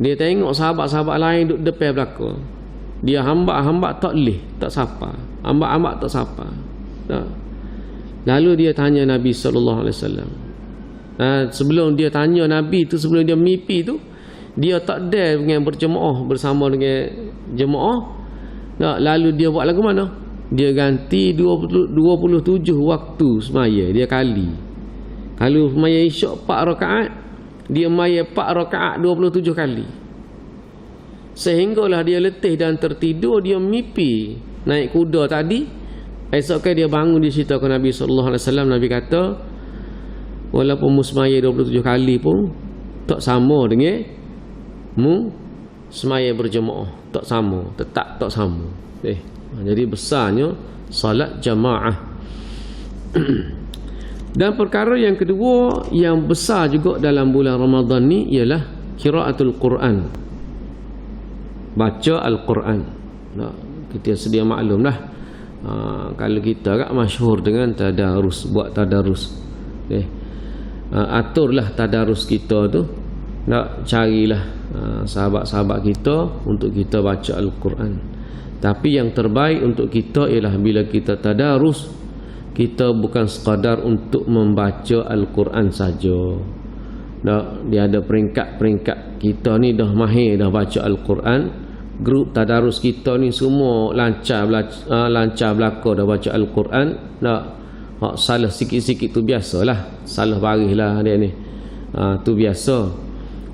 Dia tengok sahabat-sahabat lain duduk depan belakang. Dia hambak-hambak tak leh, tak sapa. Hambak-hambak tak sapa. Tak. Lalu dia tanya Nabi sallallahu alaihi wasallam. Sebelum dia tanya Nabi tu, sebelum dia mimpi tu, dia tak ada dengan berjemaah bersama dengan jemaah. Tak. Lalu dia buat lagu mana? Dia ganti 27 waktu semaya dia kali. Kalau semaya isyak 4 rakaat, dia maya 4 rakaat 27 kali. Sehinggalah dia letih dan tertidur, dia mimpi naik kuda tadi. Esoknya dia bangun, dia cerita ke Nabi sallallahu alaihi wasallam. Nabi kata, walaupun mu semaya 27 kali pun tak sama dengan mu semaya berjemaah, tak sama, tetap tak sama. Jadi besarnya salat jamaah. Dan perkara yang kedua yang besar juga dalam bulan Ramadan ni ialah qiraatul Quran, baca Al-Quran. Kita sedia maklum lah, kalau kita kan masyhur dengan tadarus, buat tadarus. Aturlah tadarus kita tu, nak carilah sahabat-sahabat kita untuk kita baca Al-Quran. Tapi yang terbaik untuk kita ialah bila kita tadarus, kita bukan sekadar untuk membaca Al-Quran saja. Dia ada peringkat-peringkat. Kita ni dah mahir dah baca Al-Quran. Grup tadarus kita ni semua lancar belaka dah baca Al-Quran. Salah sikit-sikit tu biasalah, salah baris lah dia ni, tu biasa.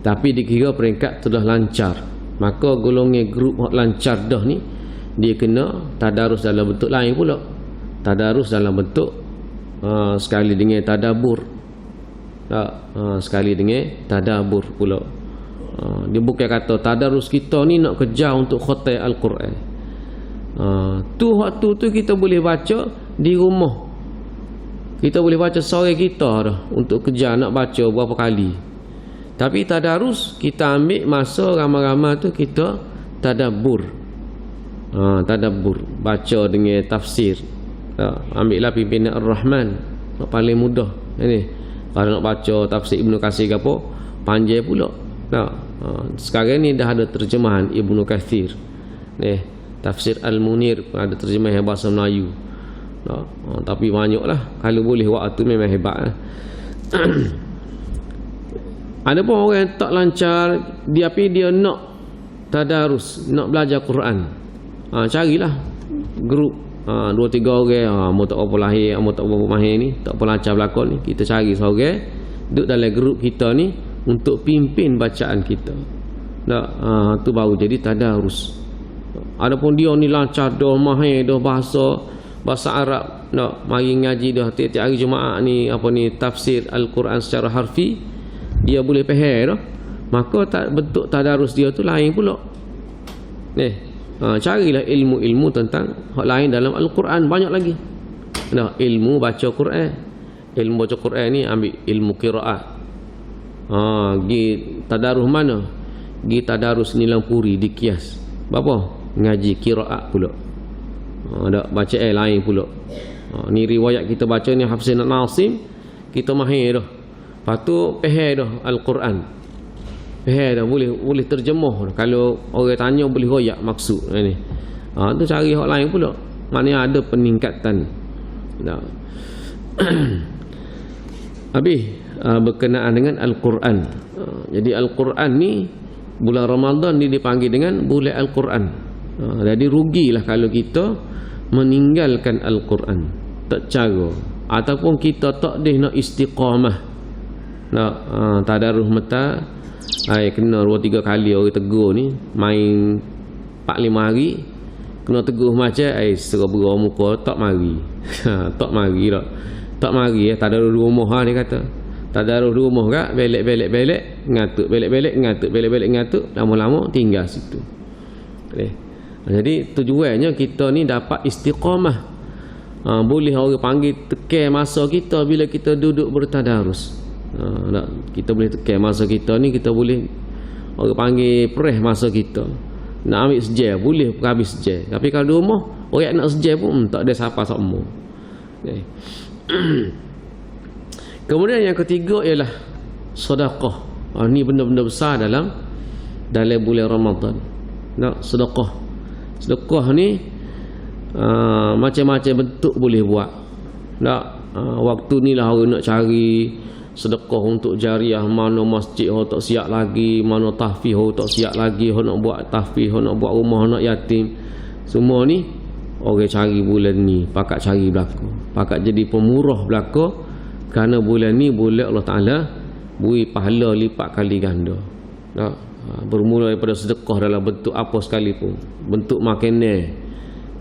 Tapi dikira peringkat tu dah lancar, maka golongan grup lancar dah ni, dia kena tadarus dalam bentuk lain pula. Tadarus dalam bentuk sekali dengan tadabur, sekali dengan tadabur pula. Dia bukan kata tadarus kita ni nak kejar untuk khatam Al-Quran. Tu waktu tu kita boleh baca di rumah, kita boleh baca sore kita dah untuk kejar nak baca berapa kali. Tapi tadarus kita ambil masa ramai-ramai tu kita tadabbur. Tadabbur, baca dengan tafsir. Ambillah pimpinan Ar-Rahman, paling mudah ini. Kalau nak baca tafsir Ibnu Katsir ke apa, panjang pula. Sekarang ni dah ada terjemahan Ibnu Katsir. Tafsir Al-Munir pun ada terjemahan bahasa Melayu. Tapi banyaklah, kalau boleh waktu memang hebat. Ada pun orang yang tak lancar, dia nak tadarus, nak belajar Quran. Carilah grup 2-3 orang, mu tak apa lahir, mu tak apa mahir ni, tak apa lancar belakang ni, kita cari seorang duduk dalam grup kita ni untuk pimpin bacaan kita. Tu baru jadi tadarus. Adapun dia ni lancar dah, mahir dah bahasa Arab, mari ngaji dah tiap-tiap hari Jumaat ni tafsir Al-Quran secara harfi, dia boleh faham dah, maka bentuk tadarus dia tu lain pula. Carilah ilmu-ilmu tentang hak lain dalam Al-Quran, banyak lagi. Ilmu baca Quran. Ilmu baca Quran ni ambil ilmu qiraat. Gi tadarus mana? Gi tadarus Nilang Puri di Kias. Berapa? Ngaji qiraat pula. Ada baca lain pula. Ni riwayat kita baca ni Hafsin Nasim, kita mahir dah. Lepas tu faham dah Al-Quran. Faham dah, boleh terjemah. Kalau orang tanya boleh royak maksud ni. Tu cari hak lain pula. Maknanya ada peningkatan. Habis berkenaan dengan Al-Quran. Jadi Al-Quran ni bulan Ramadan ni dipanggil dengan bulan Al-Quran. Jadi rugilah kalau kita meninggalkan Al-Quran, tak cara, ataupun kita tak nak istiqamah, nak tadarus mata, kena 2-3 kali orang tegur ni, main 4-5 hari kena tegur macam serah berah muka, tak mari. Tak mari tak. Tak mari tadarus di rumah dia kata. Tadarus di rumah kak, belek ngatuk, belek ngatuk, lama-lama tinggal situ. Jadi tujuannya kita ni dapat istiqamah. Boleh orang panggil tekan masa kita bila kita duduk bertadarus. Kita boleh tekan masa kita ni, kita boleh orang panggil preh masa kita. Nak ambil sejam boleh habis sejam. Tapi kalau di rumah orang nak sejam pun tak ada siapa semua. Kemudian yang ketiga ialah sedekah. Ni benda-benda besar dalam bulan Ramadan. Nak sedekah. Sedekah ni macam-macam bentuk boleh buat. Waktu ni lah orang nak cari sedekah untuk jariah, mana masjid orang tak siap lagi, mana tahfiz orang tak siap lagi, orang nak buat tahfiz, orang nak buat rumah anak yatim. Semua ni orang cari bulan ni, pakat cari belaka, pakat jadi pemurah belaka, kerana bulan ni bulan Allah Ta'ala beri pahala lipat kali ganda. Bermula daripada sedekah dalam bentuk apa sekalipun, bentuk makanan.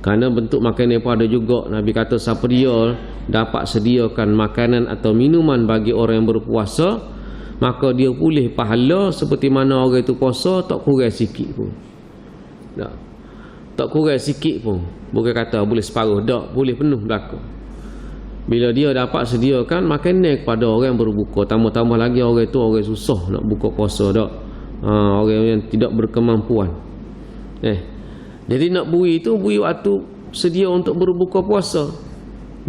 Kerana bentuk makanan pun ada juga. Nabi kata siapa dia dapat sediakan makanan atau minuman bagi orang yang berpuasa, maka dia pulih pahala seperti mana orang itu puasa, tak kurang sikit pun. Tak kurang sikit pun. Bukan kata boleh separuh, tak, boleh penuh belaka. Bila dia dapat sediakan makanan kepada orang yang berbuka, tambah-tambah lagi orang itu orang susah nak buka puasa, tak, orang yang tidak berkemampuan. Jadi nak bui itu, bui waktu sedia untuk berbuka puasa.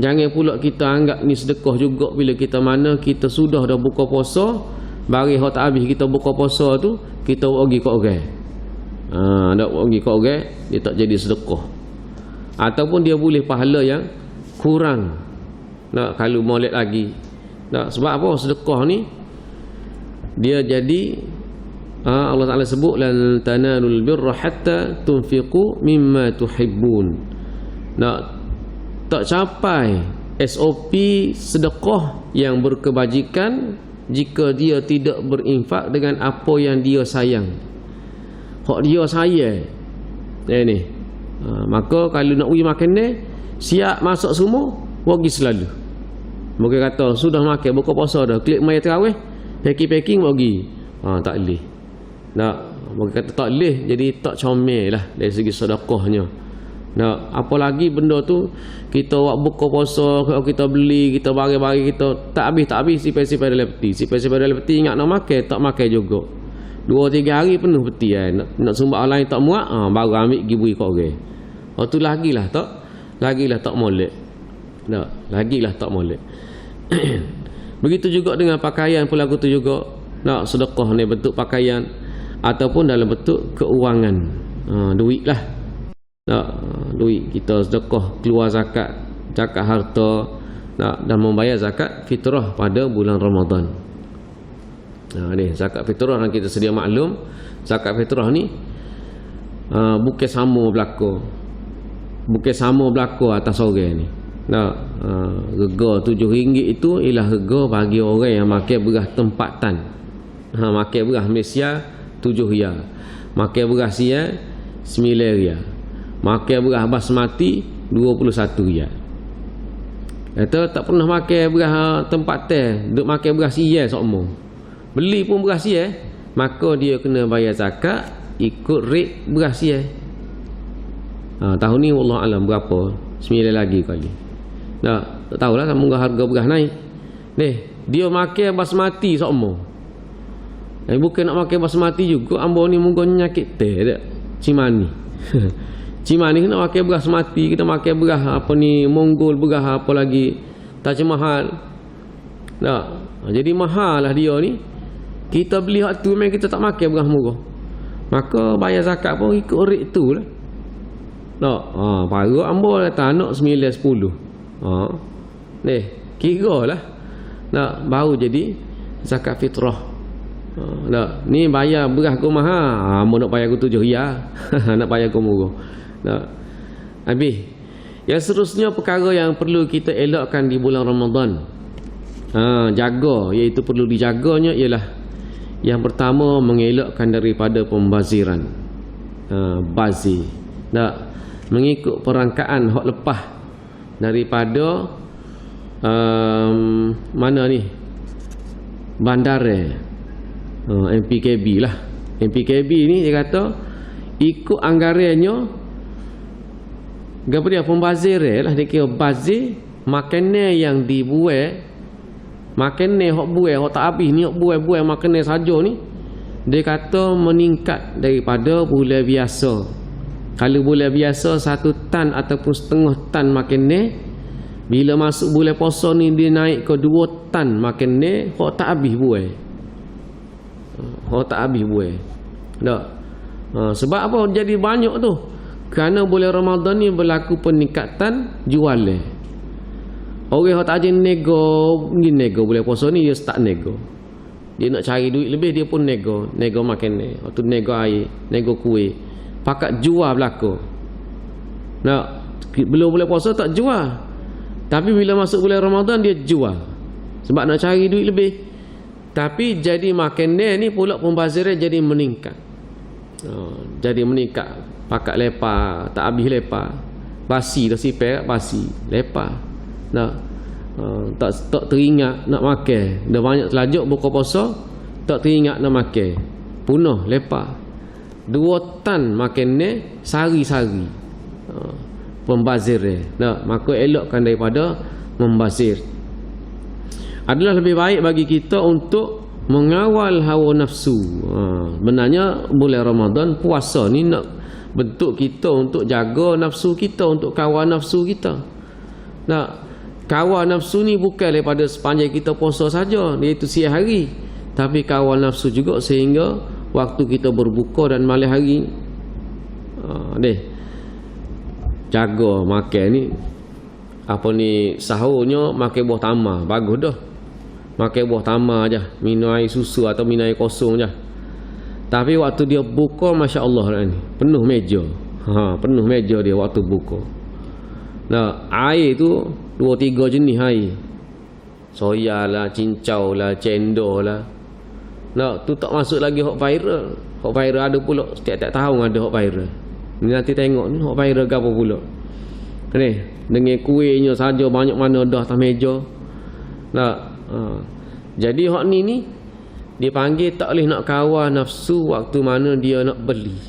Jangan pula kita anggap ni sedekah juga bila kita mana kita sudah dah buka puasa, bari hak tak habis kita buka puasa tu, kita bagi kat orang. Nak bagi kat orang, dia tak jadi sedekah. Ataupun dia boleh pahala yang kurang. Kalau molek lagi. Sebab apa? Sedekah ni dia jadi Allah Ta'ala sebut lan tanalul birra hatta tunfiqu mimma tuhibbun. Tak capai SOP sedekah yang berkebajikan jika dia tidak berinfak dengan apa yang dia sayang. Hak dia sayang ni. Maka kalau nak pergi makan ni, siap masak semua, bagi selalu. Mungkin kata sudah makan buka puasa dah, klik mai tarawih, packing bagi. Tak boleh. Bagi kata tak boleh, jadi tak comel lah dari segi sedekahnya. Apalagi benda tu kita buat buka puasa, kalau kita beli, kita bagi kita tak habis sipai-sipai dalam peti. Sipai-sipai dalam peti ingat nak makan, tak makan juga. 2-3 hari penuh peti nak sumbang lain tak muat, baru ambil pergi beri kat orang. Tu lagilah tak molek. Lagilah tak molek. Begitu juga dengan pakaian pun lagu tu juga. Sedekah ni bentuk pakaian ataupun dalam bentuk keuangan. Duit lah. Duit kita sedekah, keluar zakat harta, dan membayar zakat fitrah pada bulan Ramadan. Ni zakat fitrah yang kita sedia maklum. Zakat fitrah ni bukan sama berlaku atas orang ni. Rega RM7 itu ialah rega bagi orang yang makan beras tempatan. Makan beras Malaysia RM7, makan beras Siam RM9, makan beras basmati RM21. Kata tak pernah makan beras tempatan, duk makan beras Siam sokmo. Beli pun beras Siam, maka dia kena bayar zakat ikut rate beras Siam. Tahun ni wallah alam berapa? 9 lagi kali. Tak tahulah semoga harga beras naik. Dia makan basmati sokmo. Bukan nak makan basmati juga, ambo ni mungkin nyakit teh tak. Cimani. Cimani kena makan beras mati, kita makan beras apa ni Mongol, beras apa lagi Taj Mahal. Jadi mahal lah dia ni. Kita beli hak tu memang kita tak makan beras murah. Maka bayar zakat pun ikut rate tu lah. Baru ambo kata anak 9-10. Kira lah. Baru jadi zakat fitrah. Ni bayar beras aku mahal. Mau nak bayar aku 7 riyal. Nak bayar aku murah. Habis. Yang seterusnya perkara yang perlu kita elakkan di bulan Ramadan. Jaga, iaitu perlu dijaganya ialah yang pertama mengelakkan daripada pembaziran. Bazir. Mengikut perangkaan hak lepas daripada mana ni? Bandar MPKB lah. MPKB ni dia kata ikut anggarannya apa dia pembazir lah, dia kira bazir makanan yang dibuat, makanan hak buat hak tak habis ni, hak buat makanan saja ni, dia kata meningkat daripada bulan biasa. Kalau bulan biasa 1 tan ataupun setengah tan makanan, bila masuk bulan puasa ni dia naik ke 2 tan makanan hak tak habis buat. Tak habis buat. Sebab apa jadi banyak tu? Kerana bulan Ramadan ni berlaku peningkatan jualan. Orang yang tak ada nego bulan puasa ni dia start nego. Dia nak cari duit lebih dia pun nego makanan. Waktu nego air, nego kuih. Pakat jual berlaku. Belum bulan puasa tak jual. Tapi bila masuk bulan Ramadan dia jual. Sebab nak cari duit lebih. Tapi jadi makanan ni pula pembaziran jadi meningkat. Jadi meningkat. Pakat lepas, tak habis lepas. Basi dah sipir, basi, lepas. Tak teringat nak makan. Dah banyak telajuk buka puasa, tak teringat nak makan. Punah lepas. 2 tan makanan sehari-sehari. Pembaziran. Maka elakkan daripada membazir. Adalah lebih baik bagi kita untuk mengawal hawa nafsu. Benarnya bulan Ramadan puasa ni nak bentuk kita untuk jaga nafsu kita, untuk kawal nafsu kita. Kawal nafsu ni bukan daripada sepanjang kita puasa saja, iaitu siang hari, tapi kawal nafsu juga sehingga waktu kita berbuka dan malam hari. Jaga makan ni, apa ni, sahurnya makan buah tamar, bagus dah. Makan buah tamar aja, minum air susu atau minum air kosong aja. Tapi waktu dia buka, Masya Allah ni, penuh meja. Penuh meja dia waktu buka. Air tu 2-3 jenis air. Soya lah, cincau lah, cendol lah. Tu tak masuk lagi hok viral. Hok viral ada pula setiap tahun ada hok viral. Ni nanti tengok ni hok viral gapo pula. Ni dengan kuihnya saja banyak mana dah atas meja. Jadi hak ni dipanggil tak boleh nak kawal nafsu waktu mana dia nak beli.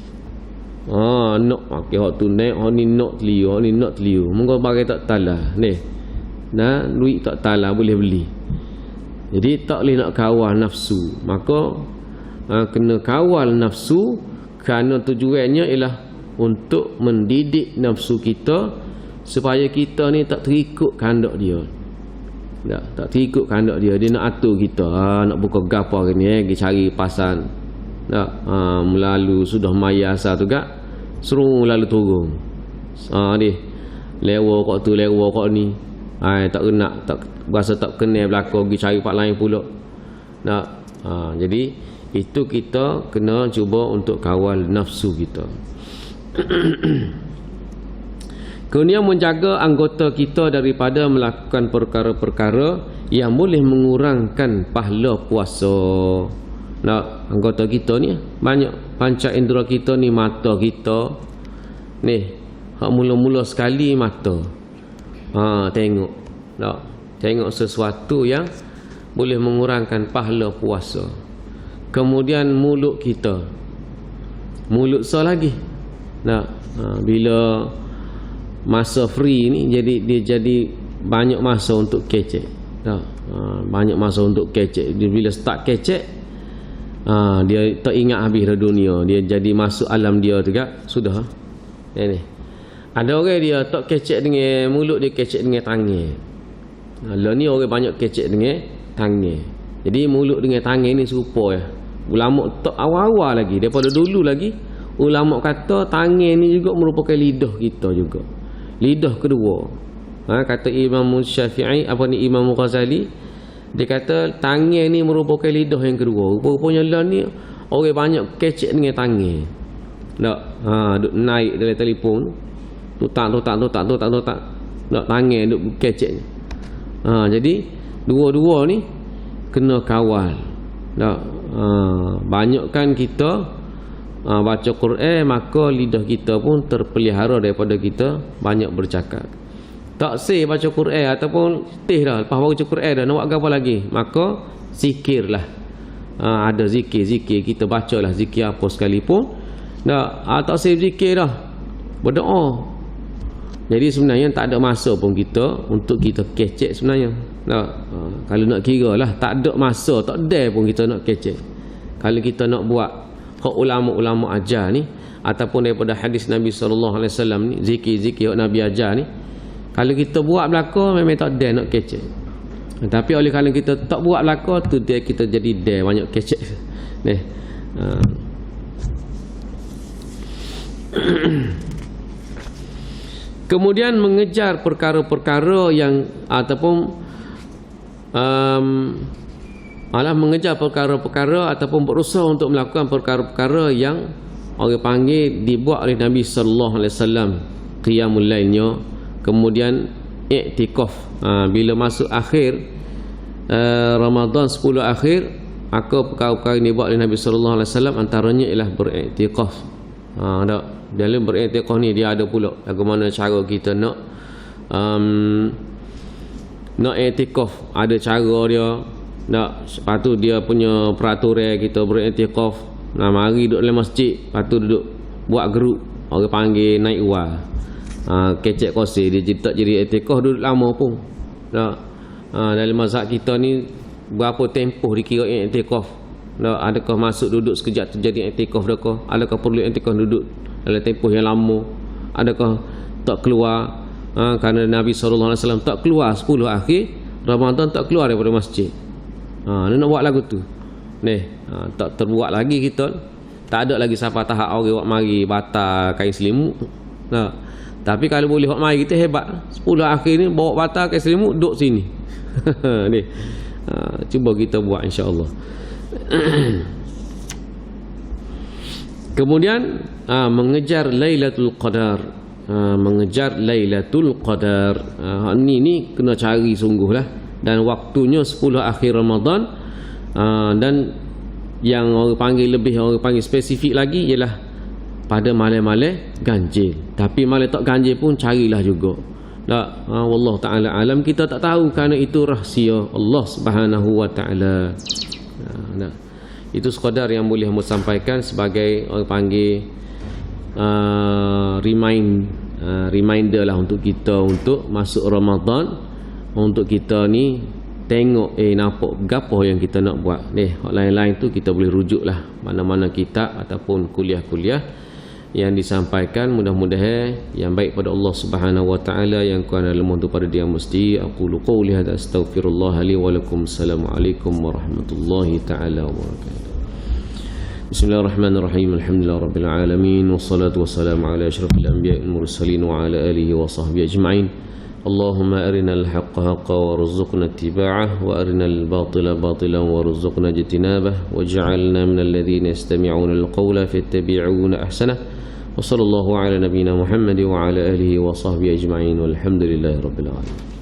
Nak pakai hak tu naik, hak ni nak teliu, hak ni nak teliu. Mungkin bagai tak talah. Duit tak talah boleh beli. Jadi tak boleh nak kawal nafsu. Maka kena kawal nafsu kerana tujuannya ialah untuk mendidik nafsu kita supaya kita ni tak terikut kehendak dia. Tak terikut kehendak dia. Dia nak atur kita. Nak buka gapa hari ni, pergi cari pasal. Melalu sudah maya asal tu gak, suruh lalu turun. Dia lewa kok tu, lewa kok ni. Tak kena, tak berasa tak kena belakang, pergi cari pak lain pula. Jadi itu kita kena cuba untuk kawal nafsu kita. Kemudian menjaga anggota kita daripada melakukan perkara-perkara yang boleh mengurangkan pahala puasa. Anggota kita ni banyak panca indera kita ni, mata kita ni hak mula-mula sekali mata. Tengok. Tengok sesuatu yang boleh mengurangkan pahala puasa. Kemudian mulut kita. Mulut so lagi. Bila masa free ni dia jadi banyak masa untuk kecek. Banyak masa untuk kecek. Bila start kecek, dia tak ingat habis dah dunia. Dia jadi masuk alam dia tu kan. Sudah. Ni. Ada orang dia tak kecek dengan mulut, dia kecek dengan tangan. Lah ni orang banyak kecek dengan tangan. Jadi mulut dengan tangan ni serupa ya. Ulama tak awal-awal lagi, daripada dulu lagi ulama kata tangan ni juga merupakan lidah kita juga. Lidah kedua. Kata Imam Syafi'i, Imam Ghazali, Dia kata tangan ni merupakan lidah yang kedua. Rupanya lah ni orang banyak kecek dengan tangan. Tak, duk naik dalam telefon, tutak. Tak tangan duk kecek. Jadi dua-dua ni kena kawal. Tak, banyakkan kita baca Quran, maka lidah kita pun terpelihara daripada kita banyak bercakap. Tak sih baca Quran ataupun teh dah, lepas baca Quran dah nak buat apa lagi, maka zikirlah. Ada zikir kita bacalah zikir apa sekalipun. Tak sih zikir dah, berdoa. Jadi sebenarnya tak ada masa pun kita untuk kita kecek sebenarnya. Kalau nak kira lah, tak ada masa, tak ada pun kita nak kecek. Kalau kita nak buat hak ulama-ulama ajar ni, ataupun daripada hadis Nabi SAW ni, zikir-zikir yang Nabi ajar ni, kalau kita buat belaka memang tak ada nak kecek. Tapi oleh kalau kita tak buat belaka tu, dia kita jadi dia banyak kecek. Kemudian mengejar perkara-perkara yang ataupun mengejar perkara-perkara ataupun berusaha untuk melakukan perkara-perkara yang orang panggil dibuat oleh Nabi sallallahu alaihi wasallam, qiyamul lailnya, kemudian i'tikaf. Bila masuk akhir Ramadan 10 akhir, maka perkara-perkara yang dibuat oleh Nabi sallallahu alaihi wasallam antaranya ialah beriktikaf. Dalam beriktikaf ni dia ada pula bagaimana cara kita nak iktikaf, ada cara dia. Lepas tu dia punya peraturan kita beriktikaf. Mari duduk dalam masjid, lepas tu duduk buat grup, orang panggil naik wal. Kecek kosir dia tak jadi iktikaf, duduk lama pun. Dalam mazhab kita ni berapa tempoh dikira iktikaf? Adakah masuk duduk sekejap tu jadi iktikaf adakah? Adakah perlu iktikaf duduk dalam tempoh yang lama? Adakah tak keluar? Kerana Nabi SAW tak keluar 10 akhir Ramadan, tak keluar daripada masjid. Dia nak buat lagu tu. Tak terbuat lagi kita. Tak ada lagi siapa tahap orang buat mari batal kain selimut. Tapi kalau boleh buat mari kita hebat. 10 akhir ni bawa batal kain selimut duduk sini. Cuba kita buat insya-Allah. Kemudian mengejar Lailatul Qadar. Mengejar Lailatul Qadar. Ni kena cari sungguhlah, dan waktunya 10 akhir Ramadan. Dan yang orang panggil spesifik lagi ialah pada malam-malam ganjil. Tapi malam tak ganjil pun carilah juga. Wallahu taala alam, kita tak tahu kerana itu rahsia Allah Subhanahu wa taala. Itu sekadar yang boleh saya sampaikan sebagai orang panggil reminder lah untuk kita untuk masuk Ramadan, untuk kita ni tengok nampak gapo yang kita nak buat. Hak lain-lain tu kita boleh rujuk lah mana-mana kitab ataupun kuliah-kuliah yang disampaikan. Mudah-mudahan yang baik pada Allah Subhanahu wa taala, yang kurang lemah tu pada dia mesti. Aqulu qouli hadza astaghfirullah li wa lakum. Assalamualaikum warahmatullahi taala wabarakatuh. Bismillahirrahmanirrahim. Alhamdulillahirabbil alamin, wassalatu wassalamu ala asyrafil anbiya'il mursalin wa ala alihi wa sahbihi ajma'in. Allahumma arinal haqqa haqqan warzuqna ittiba'ah, wa arinal batila batilan warzuqna ijtinabah, waj'alna minal ladzina yastami'una al-qawla fayattabi'una ahsanah. Wa sallallahu ala nabiyyina Muhammad wa ala alihi wa sahbihi ajma'in, walhamdulillahi rabbil alamin.